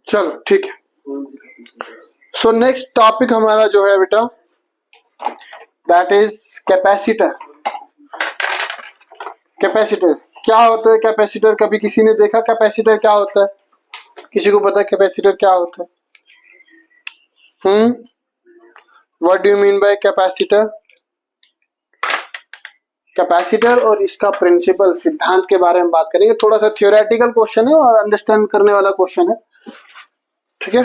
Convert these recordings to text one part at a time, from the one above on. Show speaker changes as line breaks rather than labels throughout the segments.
चलो ठीक है। सो नेक्स्ट टॉपिक हमारा जो है बेटा दैट इज कैपेसिटर। कैपेसिटर क्या होता है? कैपेसिटर कभी किसी ने देखा कैपेसिटर क्या होता है? किसी को पता है कैपेसिटर क्या होता है? What do you mean by capacitor? Capacitor और इसका प्रिंसिपल, सिद्धांत के बारे में बात करेंगे। थोड़ा सा थियोरेटिकल क्वेश्चन है और अंडरस्टैंड करने वाला क्वेश्चन है, ठीक है।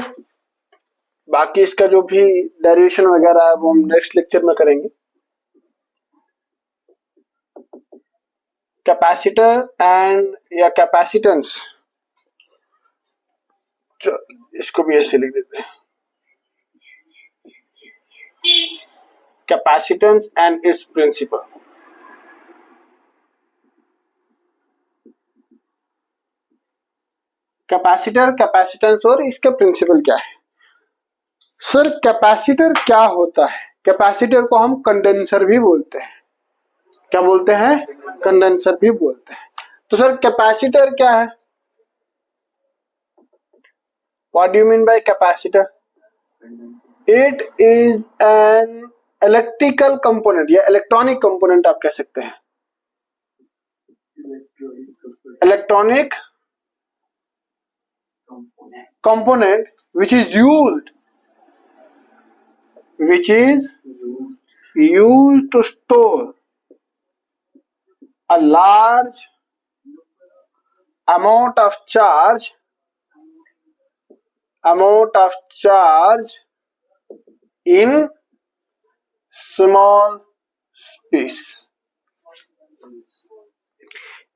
बाकी इसका जो भी डेरिवेशन वगैरह है वो हम नेक्स्ट लेक्चर में करेंगे। कैपेसिटर एंड या कैपेसिटेंस, इसको भी ऐसे लिख देते हैं, capacitance and its principle. Capacitor, capacitance और इसका प्रिंसिपल क्या है? सर कैपेसिटर क्या होता है? कैपेसिटर को हम कंडेंसर भी बोलते हैं। क्या बोलते हैं? कंडेंसर भी बोलते हैं। तो सर कैपेसिटर क्या है? What do you mean by capacitor? It is an electrical component या इलेक्ट्रॉनिक कंपोनेंट आप कह सकते हैं। Electronic component which is used to store a large amount of charge in small space.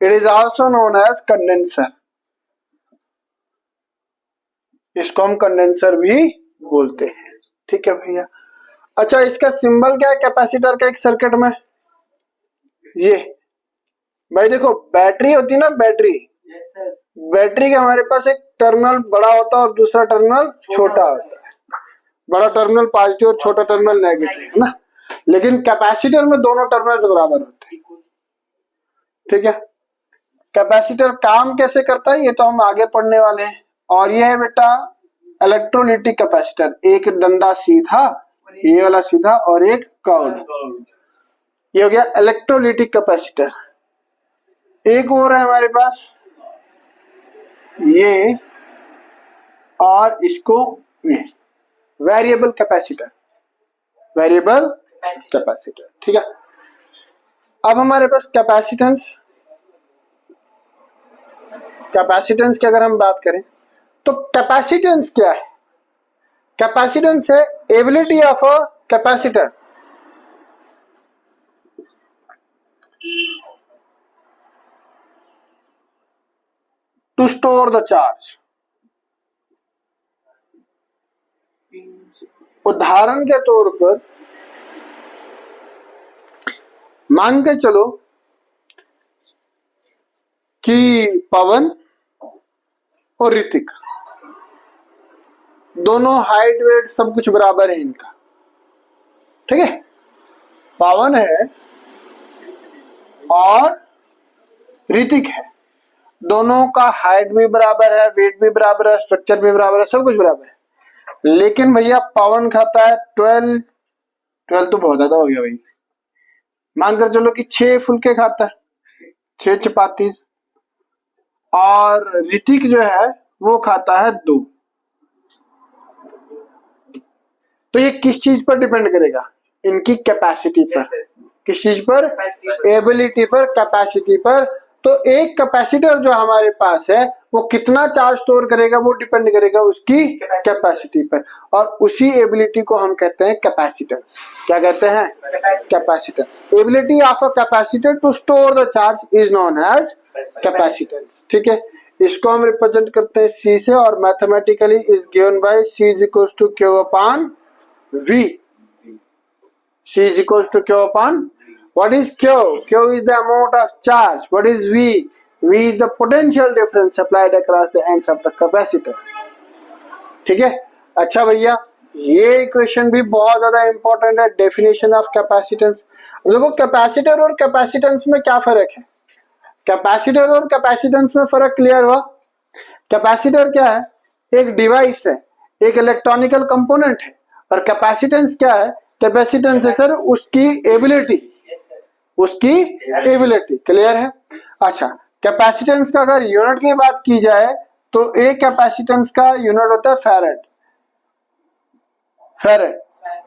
It is also known as condenser. इसको हम condenser भी बोलते हैं, ठीक है भैया। अच्छा इसका सिंबल क्या है कैपेसिटर का एक सर्किट में? ये भाई देखो बैटरी होती ना, बैटरी के हमारे पास एक टर्मिनल बड़ा होता है और दूसरा टर्मिनल छोटा होता है। बड़ा टर्मिनल पॉजिटिव और छोटा टर्मिनल नेगेटिव है ना, लेकिन कैपेसिटर में दोनों टर्मिनल्स बराबर होते हैं, ठीक है। कैपेसिटर काम कैसे करता है ये तो हम आगे पढ़ने वाले हैं। और ये है बेटा इलेक्ट्रोलिटिक कैपेसिटर, एक डंडा सीधा, ये वाला सीधा और एक कर्व्ड, ये हो गया इलेक्ट्रोलिटिक कैपेसिटर। एक और है हमारे पास ये, और इसको ये वेरिएबल कैपेसिटर, वेरिएबल कैपेसिटर, ठीक है। अब हमारे पास कैपेसिटेंस की अगर हम बात करें तो कैपेसिटेंस क्या है? कैपेसिटेंस है ability of a capacitor to store the charge. उदाहरण के तौर पर मान के चलो कि पवन और ऋतिक दोनों हाइट वेट सब कुछ बराबर है इनका, ठीक है। पवन है और ऋतिक है, दोनों का हाइट भी बराबर है, वेट भी बराबर है, स्ट्रक्चर भी बराबर है, सब कुछ बराबर है। लेकिन भैया पवन खाता है 12 तो बहुत ज्यादा हो गया भाई, मानकर चलो कि 6 फुलके खाता है, 6 चपाती, और ऋतिक जो है वो खाता है 2। तो ये किस चीज पर डिपेंड करेगा? इनकी कैपेसिटी पर। किस चीज पर? एबिलिटी पर, कैपेसिटी पर। तो एक कैपेसिटर जो हमारे पास है वो कितना चार्ज स्टोर करेगा वो डिपेंड करेगा उसकी कैपेसिटी पर, और उसी एबिलिटी को हम कहते हैं कैपेसिटेंस। क्या कहते हैं? Capacitance. Ability of a capacitor to store the charge is known as capacitance, ठीक है। इसको हम रिप्रेजेंट करते हैं C से, और mathematically is given by C is equal to Q upon V। C is equals to Q upon, what is Q? Q is the amount of charge. What is V? V is the potential difference supplied across the ends of the capacitor, ठीक है। अच्छा भैया ये equation भी बहुत ज्यादा important है, definition of capacitance. देखो कैपेसिटर और कैपेसिटेंस में क्या फर्क है? कैपेसिटर और कैपेसिटेंस में फर्क क्लियर हुआ? कैपेसिटर क्या है? एक डिवाइस है, एक इलेक्ट्रॉनिकल कंपोनेंट है। और कैपेसिटेंस क्या है? कैपेसिटेंस है सर उसकी एबिलिटी, उसकी एबिलिटी। क्लियर है? अच्छा, कैपेसिटेंस का अगर यूनिट की बात की जाए तो एक कैपेसिटेंस का यूनिट होता है फैरेड, फैरेड,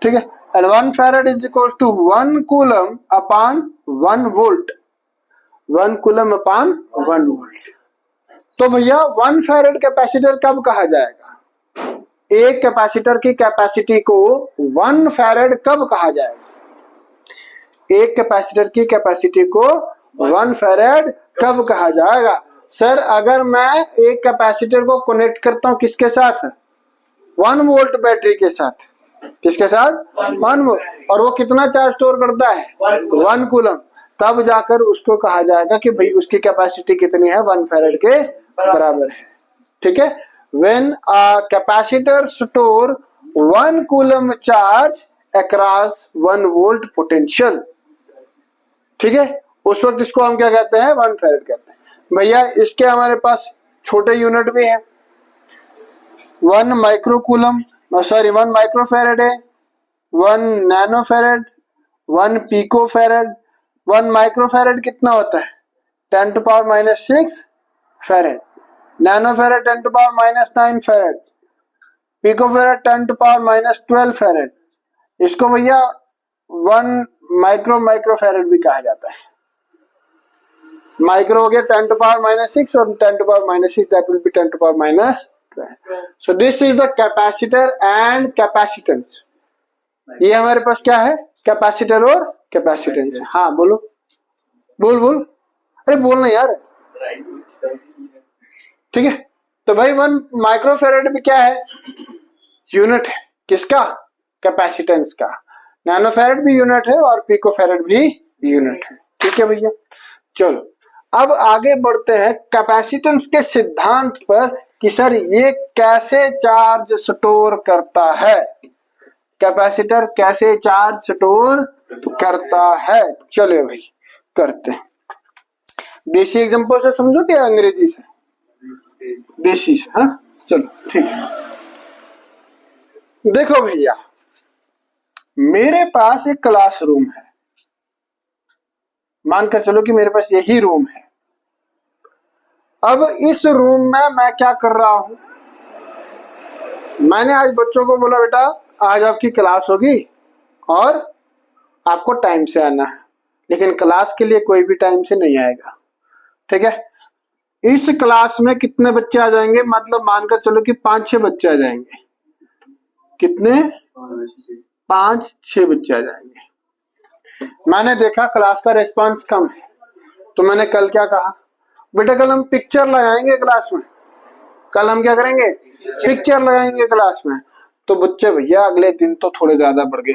ठीक है। And 1 farad is equal to 1 coulomb upon 1 volt, 1 coulomb upon 1 volt. तो भैया 1 फैरेड कैपेसिटर कब कहा जाएगा? एक कैपेसिटर की कैपेसिटी को 1 फैरेड कब कहा जाएगा? एक कैपेसिटर की कैपेसिटी को 1 फैरेड कब कहा जाएगा? सर अगर मैं एक कैपेसिटर को कनेक्ट करता हूं किसके साथ? 1 वोल्ट बैटरी के साथ। किसके साथ? 1 वोल्ट। और वो कितना चार्ज स्टोर करता है? 1 कूलम। तब जाकर उसको कहा जाएगा कि भाई उसकी कैपेसिटी कितनी है? 1 फैरेड के बराबर है। ठीक है। When a capacitor store 1 coulomb charge across 1 volt potential, ठीक है, उस वक्त इसको हम क्या कहते हैं? 1 फैरेड कहते हैं। भैया इसके हमारे पास छोटे यूनिट भी है, 1 micro coulomb, sorry 1 micro farad है, 1 nano farad, 1 pico farad. 1 micro farad कितना होता है? 10⁻⁻6 farad. Nano farad 10⁻⁻9 farad. Pico farad 10⁻⁻12 farad. इसको भैया 1 माइक्रो फैरेड भी कहा जाता है। माइक्रो हो गया 10⁻⁻6 और 10⁻⁻6 that will be 10⁻⁻12। So this is the capacitor and capacitance. ये हमारे पास क्या है? कैपेसिटर और कैपेसिटेंस। हाँ बोलो, बोल बोल, अरे बोलना यार। ठीक है, तो भाई 1 माइक्रो फैरेड भी क्या है? यूनिट है। किसका? कैपेसिटेंस का। नैनो फैरेड भी यूनिट है और पिको फैरेड भी यूनिट है। ठीक है भैया, चलो अब आगे बढ़ते हैं कैपेसिटेंस के सिद्धांत पर कि सर ये कैसे चार्ज स्टोर करता है। कैपेसिटर कैसे चार्ज स्टोर करता है? चलो भाई करते हैं। देसी एग्जांपल से समझो क्या अंग्रेजी से? देसी से। हाँ चलो ठीक है। देखो भैया, मेरे पास एक क्लासरूम है, मानकर चलो कि मेरे पास यही रूम है। अब इस रूम में मैं क्या कर रहा हूं? मैंने आज बच्चों को बोला बेटा आज आपकी क्लास होगी और आपको टाइम से आना है, लेकिन क्लास के लिए कोई भी टाइम से नहीं आएगा। ठीक है, इस क्लास में कितने बच्चे आ जाएंगे? मतलब मानकर चलो कि 5-6 बच्चे आ जाएंगे। कितने? 5-6 बच्चे आ जाएंगे। मैंने देखा क्लास का रिस्पांस कम है, तो मैंने कल क्या कहा? बेटा कल हम पिक्चर लगाएंगे क्लास में। कल हम क्या करेंगे? पिक्चर लगाएंगे क्लास में। तो बच्चे भैया अगले दिन तो थोड़े ज्यादा बढ़ गए।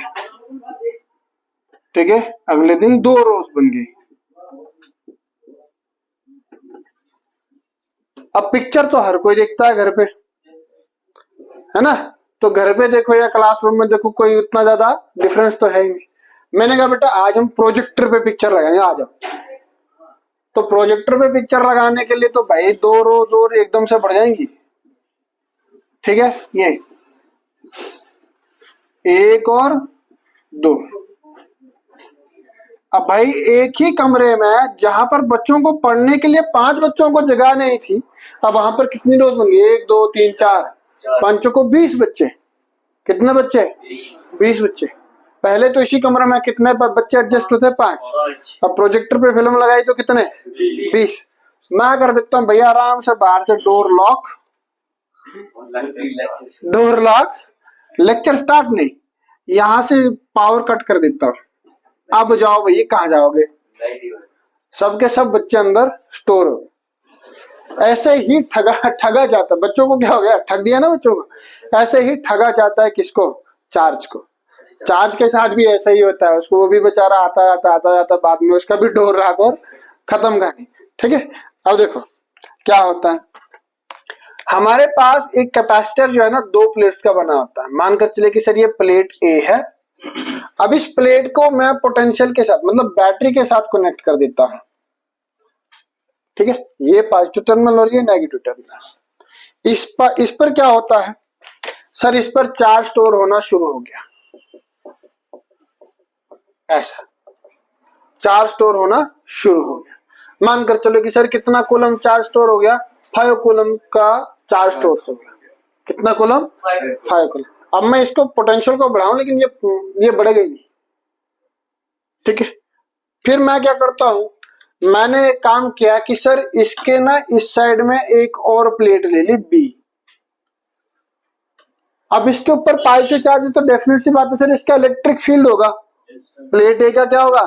ठीक है, अगले दिन 2 रोज बन गई। अब पिक्चर तो हर कोई देखता है घर पे, है ना? तो घर पे देखो या क्लासरूम में देखो, कोई उतना ज्यादा डिफरेंस तो है ही नहीं। मैंने कहा बेटा आज हम प्रोजेक्टर पे पिक्चर लगाएंगे, आ जाओ। तो प्रोजेक्टर पे पिक्चर लगाने के लिए तो भाई 2 रोज और एकदम से बढ़ जाएंगी। ठीक है, ये 1 और 2। अब भाई एक ही कमरे में जहां पर बच्चों को पढ़ने के लिए 5 बच्चों को जगह नहीं थी, अब वहां पर कितनी रोज बन गई? 1 2 3 4 5 को 20 बच्चे। कितने बच्चे? 20 बच्चे। पहले तो इसी कमरे में कितने बच्चे एडजस्ट होते? 5। अब प्रोजेक्टर पे फिल्म लगाई तो कितने? 20। मैं कर देता हूँ भैया आराम से बाहर से डोर लॉक, लेक्चर स्टार्ट नहीं, यहां से पावर कट कर देता हूँ। अब जाओ भैया, कहाँ जाओगे? सबके सब बच्चे अंदर स्टोर हो। ऐसे ही ठगा जाता। बच्चों को क्या हो गया? ठग दिया ना बच्चों को। ऐसे ही ठगा जाता है किसको? चार्ज को। चार्ज के साथ भी ऐसा ही होता है, उसको वो भी बेचारा आता जाता बाद में उसका भी डोर लॉक और खत्म कहानी। ठीक है, अब देखो क्या होता है। हमारे पास एक कैपेसिटर जो है ना 2 प्लेट्स का बना होता है। मानकर चले कि सर ये प्लेट ए है। अब इस प्लेट को मैं पोटेंशियल के साथ मतलब बैटरी के साथ कनेक्ट कर देता हूं। ठीक है, ये पॉजिटिव टर्मिनल और ये नेगेटिव टर्मिनल। इस पर क्या होता है सर, इस पर चार्ज स्टोर होना शुरू हो गया, ऐसा चार्ज स्टोर होना शुरू हो गया। मानकर चलो कि सर कितना कूलम चार्ज स्टोर हो गया, 5 कूलम का चार्ज स्टोर हो गया। कितना कूलम? 5 कूलम। अब मैं इसको पोटेंशियल को बढ़ाऊं, लेकिन ये बढ़ेगा ही नहीं, ठीक है। फिर मैं क्या करता हूं, मैंने एक काम किया कि सर इसके ना इस साइड में एक और प्लेट ले ली बी। अब इसके ऊपर पॉजिटिव चार्ज है तो डेफिनेट सी बात है सर इसका इलेक्ट्रिक फील्ड होगा। प्लेट ए का क्या होगा?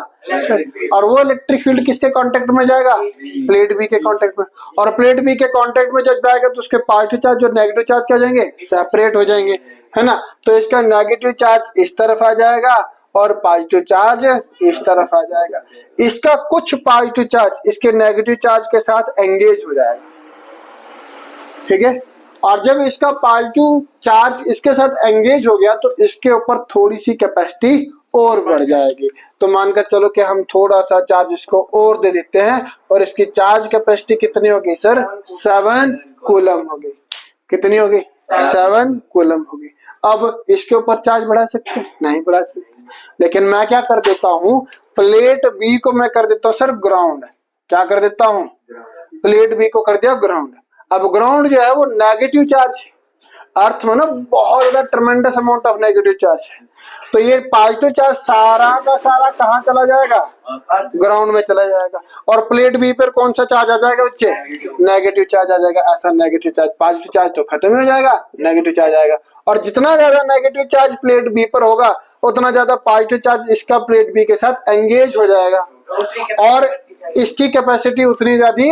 और वो इलेक्ट्रिक फील्ड किसके कांटेक्ट में जाएगा? प्लेट बी के कांटेक्ट में। और प्लेट बी के कांटेक्ट में जब जाएगा तो उसके पॉजिटिव चार्ज और नेगेटिव चार्ज क्या हो जाएंगे? सेपरेट हो जाएंगे, है ना। तो इसका नेगेटिव चार्ज इस तरफ आ जाएगा और पॉजिटिव चार्ज इस तरफ आ जाएगा। इसका कुछ पॉजिटिव चार्ज इसके नेगेटिव चार्ज के साथ एंगेज हो जाएगा, ठीक है। और जब इसका पॉजिटिव चार्ज इसके साथ एंगेज हो गया तो इसके ऊपर थोड़ी सी कैपेसिटी और बढ़ जाएगी। तो मानकर चलो कि हम थोड़ा सा चार्ज इसको और दे देते हैं और इसकी चार्ज कैपेसिटी कितनी होगी सर? 7 कूलम होगी। कितनी होगी? 7 कूलम होगी। अब इसके ऊपर चार्ज बढ़ा सकते हैं? नहीं बढ़ा सकते, लेकिन मैं क्या कर देता हूं, प्लेट बी को मैं कर देता हूं सर ग्राउंड। क्या कर देता हूं? प्लेट बी को कर दिया ग्राउंड। अब ग्राउंड जो है वो नेगेटिव चार्ज है, अर्थ में ना बहुत ज्यादा tremendous amount of negative charge है। तो ये पॉजिटिव चार्ज सारा का सारा कहाँ चला जाएगा? ग्राउंड में चला जाएगा। और प्लेट बी पर कौन सा चार्ज आ जाएगा बच्चे? नेगेटिव चार्ज आ जाएगा। ऐसा नेगेटिव चार्ज, पॉजिटिव चार्ज तो खत्म हो जाएगा, नेगेटिव चार्ज आएगा। और जितना ज्यादा नेगेटिव चार्ज प्लेट बी पर होगा उतना ज्यादा पॉजिटिव चार्ज इसका प्लेट बी के साथ एंगेज हो जाएगा और इसकी कैपेसिटी उतनी ज्यादा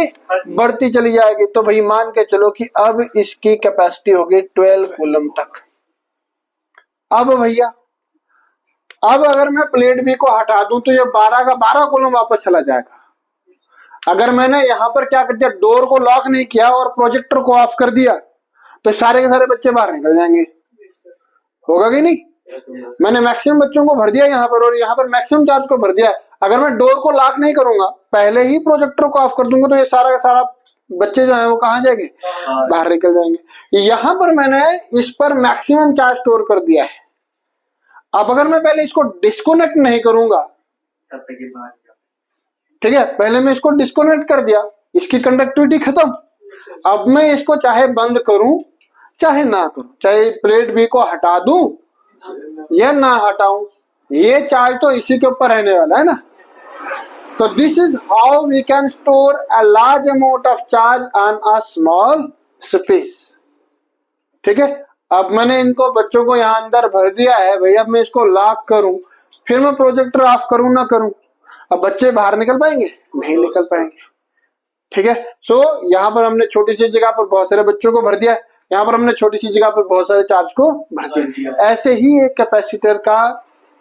बढ़ती चली जाएगी। तो भाई मान के चलो कि अब इसकी कैपेसिटी होगी 12 कूलम तक। अब भैया अब अगर मैं प्लेट बी को हटा दूं तो ये 12 का 12 कूलम वापस चला जाएगा। अगर मैंने यहाँ पर क्या कर दिया, डोर को लॉक नहीं किया और प्रोजेक्टर को ऑफ कर दिया तो सारे के सारे बच्चे बाहर निकल जाएंगे, होगा कि नहीं? मैंने मैक्सिमम बच्चों को भर दिया यहाँ पर और यहाँ पर मैक्सिमम चार्ज को भर दिया। अगर मैं डोर को लॉक नहीं करूंगा, पहले ही प्रोजेक्टर को ऑफ कर दूंगा तो ये सारा का सारा बच्चे जो है वो कहाँ जाएंगे? बाहर निकल जाएंगे। यहाँ पर मैंने इस पर मैक्सिमम चार्ज स्टोर कर दिया है। अब अगर मैं पहले इसको डिस्कनेक्ट नहीं करूंगा, ठीक है, पहले मैं इसको डिस्कनेक्ट कर दिया, इसकी कंडक्टिविटी खत्म। अब मैं इसको चाहे बंद करूं चाहे ना करूं, चाहे प्लेट बी को हटा दूं या ना हटाऊं, ये चार्ज तो इसी के ऊपर रहने वाला है ना। तो this is how we can store a large amount of charge on a small space, ठीक है। अब मैंने इनको बच्चों को यहाँ अंदर भर दिया है भैया। अब मैं इसको लॉक करूं, फिर मैं प्रोजेक्टर ऑफ करूं ना करूं, अब बच्चे बाहर निकल पाएंगे? नहीं निकल पाएंगे, ठीक है। सो यहाँ पर हमने छोटी सी जगह पर बहुत सारे बच्चों को भर दिया, यहाँ पर हमने छोटी सी जगह पर बहुत सारे चार्ज को भर दिया। ऐसे ही एक कैपेसिटर का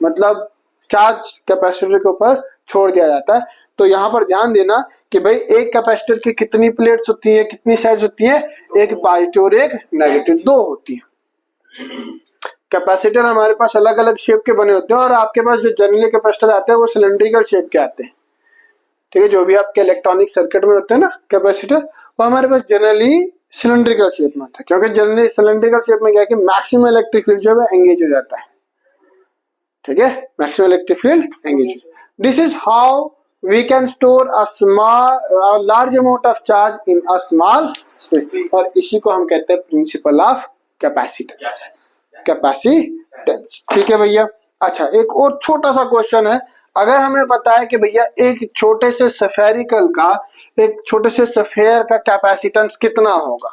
मतलब चार्ज कैपेसिटर के ऊपर छोड़ दिया जाता है। तो यहाँ पर ध्यान देना कि भाई एक कैपेसिटर की कितनी प्लेट्स होती है, कितनी साइड्स होती है? एक पॉजिटिव और एक नेगेटिव, 2 होती है। कैपेसिटर हमारे पास अलग अलग शेप के बने होते हैं और आपके पास जो जनरली कैपेसिटर आते हैं वो सिलेंड्रिकल शेप के आते हैं, ठीक है। जो भी आपके इलेक्ट्रॉनिक सर्किट में होते हैं ना कैपेसिटर, वो हमारे पास जनरली सिलेंड्रिकल शेप में होता है, क्योंकि जनरली सिलेंड्रिकल शेप में क्या है कि मैक्सिमम इलेक्ट्रिक फील्ड जो है एंगेज हो जाता है, ठीक है। Maximum electric field engage. This is how we can store a large amount of charge in a small space, और इसी को हम कहते हैं प्रिंसिपल ऑफ कैपेसिटेंस, कैपेसिटेंस, ठीक है भैया। अच्छा, एक और छोटा सा क्वेश्चन है। अगर हमें पता है कि भैया एक छोटे से स्फेरिकल का, एक छोटे से स्फेयर का कैपेसिटेंस कितना होगा।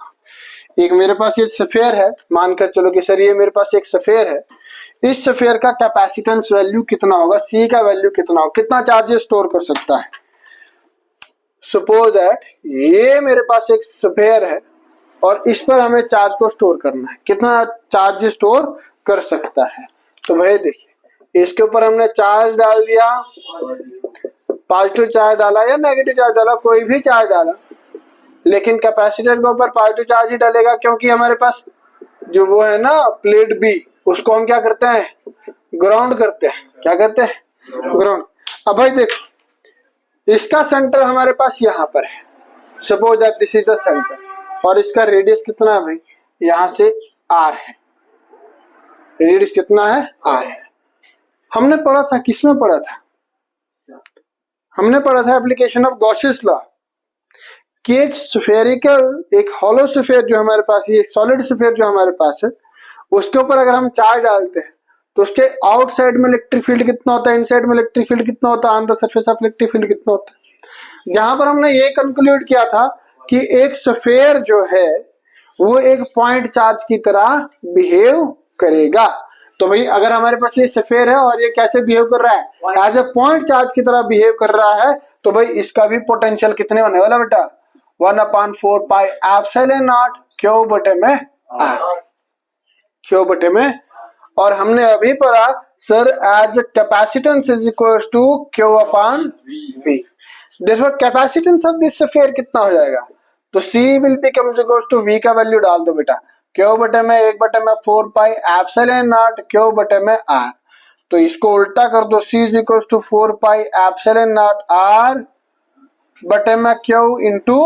एक मेरे पास ये स्फेयर है, मानकर चलो कि सर ये मेरे पास एक स्फेयर है, इस स्फीयर का कैपेसिटेंस वैल्यू कितना होगा, सी का वैल्यू कितना होगा, कितना चार्जेस स्टोर कर सकता है। सपोज दैट ये मेरे पास एक स्फीयर है और इस पर हमें चार्ज को स्टोर करना है, कितना चार्ज स्टोर कर सकता है। तो भाई देखिए, इसके ऊपर हमने चार्ज डाल दिया, पॉजिटिव चार्ज डाला या नेगेटिव चार्ज डाला, कोई भी चार्ज डाला, लेकिन कैपेसिटर के ऊपर पॉजिटिव चार्ज ही डालेगा, क्योंकि हमारे पास जो वो है ना प्लेट बी, उसको हम क्या करते हैं? ग्राउंड करते हैं। क्या करते हैं? ग्राउंड। अब भाई देखो, इसका सेंटर हमारे पास यहाँ पर है, suppose that this is the centre, और इसका रेडियस कितना है भाई, यहाँ से r है, रेडियस कितना है, r है। हमने पढ़ा था, किसमें पढ़ा था, हमने पढ़ा था एप्लीकेशन ऑफ गॉसेस लॉ, कि एक स्फेरिकल, एक हॉलो स्फीयर जो हमारे पास है, एक सॉलिड स्फीयर जो हमारे पास है, उसके ऊपर अगर हम चार्ज डालते हैं तो उसके आउटसाइड में इलेक्ट्रिक फील्ड कितना होता है, इनसाइड में इलेक्ट्रिक फील्ड कितना होता है, on the surface of electric field कितना होता है। जहां पर हमने ये कंक्लूड किया था कि एक स्फीयर जो है वो एक पॉइंट चार्ज की तरह बिहेव करेगा। तो भाई अगर हमारे पास ये स्फीयर है और ये कैसे बिहेव कर रहा है, एज ए पॉइंट चार्ज की तरह बिहेव कर रहा है, तो भाई इसका भी पोटेंशियल कितने होने वाला बेटा, 1/4 पाई एप्सिलॉन नॉट क्यू बटे में आर, क्यू बटे में। और हमने अभी पढ़ा sir as capacitance is equal to Q upon V, therefore capacitance of this sphere कितना हो जाएगा, तो C will become equal to V का वैल्यू डाल दो बेटा, क्यू बटे में 1/4 पाई एप्सिलॉन नॉट क्यू बटे में R। तो इसको उल्टा कर दो, C is equal to 4 pi epsilon naught R बटे में Q into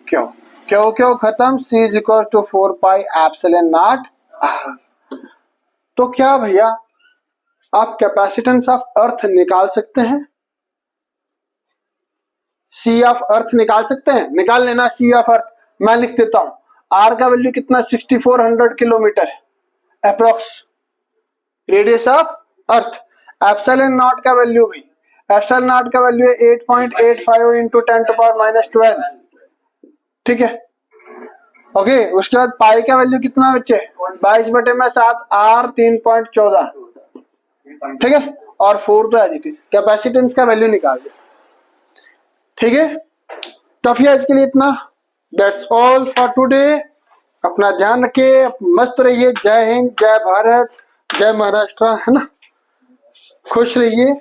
Q, Q Q खत्म, C is equal to 4 pi epsilon naught R। तो क्या भैया आप कैपेसिटेंस ऑफ अर्थ निकाल सकते हैं, सी ऑफ अर्थ निकाल सकते हैं, निकाल लेना सी ऑफ अर्थ। मैं लिख देता हूं, आर का वैल्यू कितना, 6400 kilometre approx radius of earth. Epsilon not का वैल्यू भी, एप्सिलॉन नॉट का वैल्यू है 8.85 इंटू 10⁻⁻12, ठीक है, ओके। उसके बाद पाई का वैल्यू कितना बच्चे, 22/7 आर 3.14, ठीक है, और 4 तो एज इट इज। कैपेसिटेंस का वैल्यू निकाल दे, ठीक है। काफी आज के लिए इतना, दैट्स ऑल फॉर टुडे। अपना ध्यान रखिए, मस्त रहिए। जय हिंद, जय भारत, जय महाराष्ट्र, है ना, खुश रहिए।